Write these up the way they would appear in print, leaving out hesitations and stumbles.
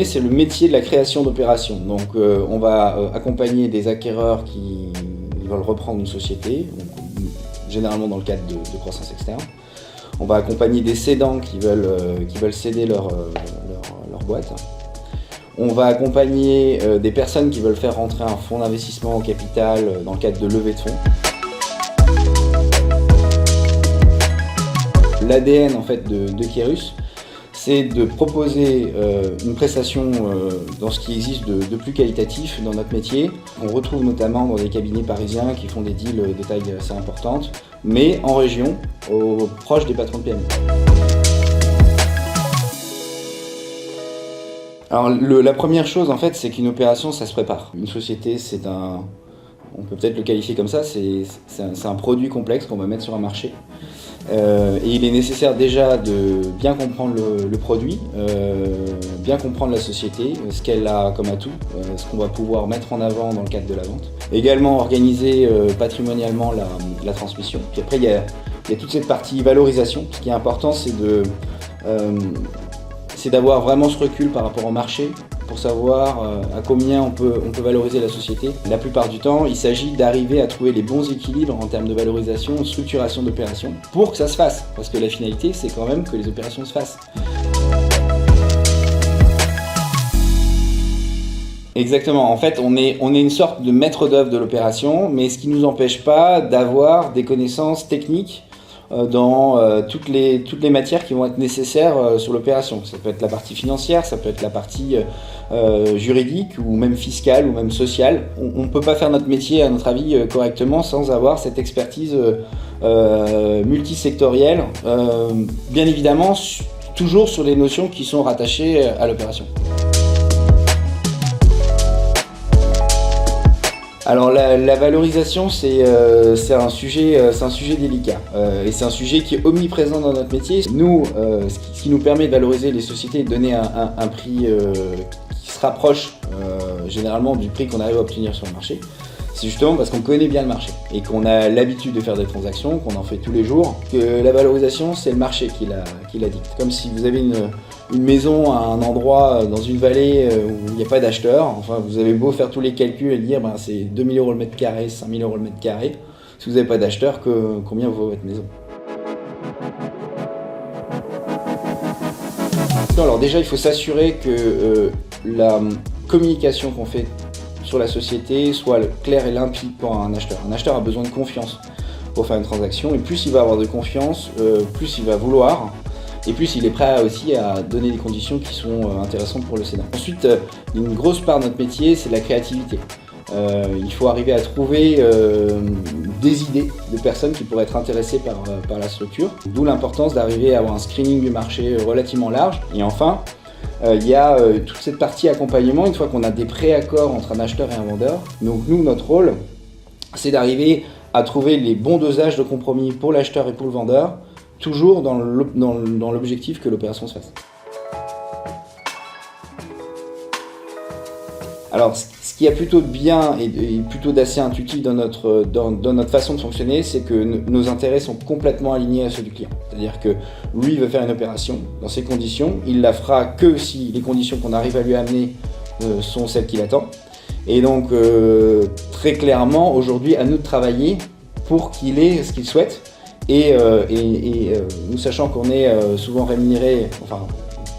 fonctionner, c'est le métier de la création d'opérations. Donc on va accompagner des acquéreurs qui veulent reprendre une société, généralement dans le cadre de croissance externe. On va accompagner des cédants qui veulent céder leur boîte. On va accompagner des personnes qui veulent faire rentrer un fonds d'investissement au capital dans le cadre de levée de fonds. L'ADN en fait de Kérus, c'est de proposer une prestation dans ce qui existe de plus qualitatif dans notre métier. On retrouve notamment dans des cabinets parisiens qui font des deals de taille assez importante, mais en région, proche des patrons de PME. Alors la première chose en fait, c'est qu'une opération, ça se prépare. Une société, on peut peut-être le qualifier comme ça, c'est un produit complexe qu'on va mettre sur un marché. Et il est nécessaire déjà de bien comprendre le produit, bien comprendre la société, ce qu'elle a comme atout, ce qu'on va pouvoir mettre en avant dans le cadre de la vente. Également organiser patrimonialement la transmission. Puis après, il y a toute cette partie valorisation. Ce qui est important, c'est d'avoir vraiment ce recul par rapport au marché pour savoir à combien on peut valoriser la société. La plupart du temps, il s'agit d'arriver à trouver les bons équilibres en termes de valorisation, de structuration d'opérations, pour que ça se fasse. Parce que la finalité, c'est quand même que les opérations se fassent. Exactement. En fait, on est une sorte de maître d'œuvre de l'opération, mais ce qui ne nous empêche pas d'avoir des connaissances techniques dans toutes les matières qui vont être nécessaires sur l'opération. Ça peut être la partie financière, ça peut être la partie juridique ou même fiscale ou même sociale. On ne peut pas faire notre métier, à notre avis, correctement sans avoir cette expertise multisectorielle, bien évidemment toujours sur les notions qui sont rattachées à l'opération. Alors la valorisation, c'est un sujet délicat et c'est un sujet qui est omniprésent dans notre métier. Nous, ce qui nous permet de valoriser les sociétés et de donner un prix qui se rapproche généralement du prix qu'on arrive à obtenir sur le marché, c'est justement parce qu'on connaît bien le marché et qu'on a l'habitude de faire des transactions, qu'on en fait tous les jours, que la valorisation, c'est le marché qui la dicte. Comme si vous avez une maison à un endroit dans une vallée où il n'y a pas d'acheteur, enfin vous avez beau faire tous les calculs et dire c'est 2 000 € le mètre carré, 5 000 € le mètre carré, si vous n'avez pas d'acheteur, combien vaut votre maison? Alors déjà, il faut s'assurer que la communication qu'on fait sur la société soit claire et limpide pour un acheteur. Un acheteur a besoin de confiance pour faire une transaction, et plus il va avoir de confiance, plus il va vouloir, et plus il est prêt aussi à donner des conditions qui sont intéressantes pour le cédant. Ensuite, une grosse part de notre métier, c'est la créativité. Il faut arriver à trouver des idées de personnes qui pourraient être intéressées par la structure, d'où l'importance d'arriver à avoir un screening du marché relativement large. Et enfin, il y a toute cette partie accompagnement, une fois qu'on a des préaccords entre un acheteur et un vendeur. Donc nous, notre rôle, c'est d'arriver à trouver les bons dosages de compromis pour l'acheteur et pour le vendeur, toujours dans l'objectif que l'opération se fasse. Alors, ce qui est plutôt de bien et plutôt d'assez intuitif dans notre façon de fonctionner, c'est que nos intérêts sont complètement alignés à ceux du client. C'est-à-dire que lui veut faire une opération dans ces conditions, il la fera que si les conditions qu'on arrive à lui amener sont celles qu'il attend. Et donc, très clairement, aujourd'hui, à nous de travailler pour qu'il ait ce qu'il souhaite. Et nous sachant qu'on est souvent rémunéré, enfin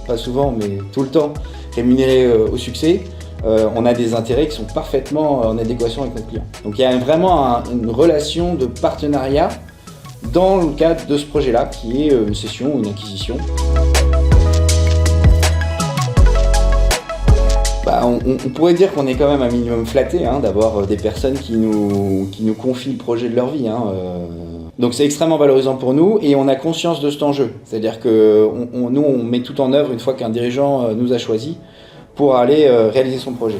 pas souvent mais tout le temps rémunéré au succès, on a des intérêts qui sont parfaitement en adéquation avec notre client. Donc il y a vraiment une relation de partenariat dans le cadre de ce projet-là qui est une cession ou une acquisition. On pourrait dire qu'on est quand même un minimum flatté d'avoir des personnes qui nous confient le projet de leur vie. Donc c'est extrêmement valorisant pour nous et on a conscience de cet enjeu. C'est-à-dire que nous, on met tout en œuvre une fois qu'un dirigeant nous a choisis pour aller réaliser son projet.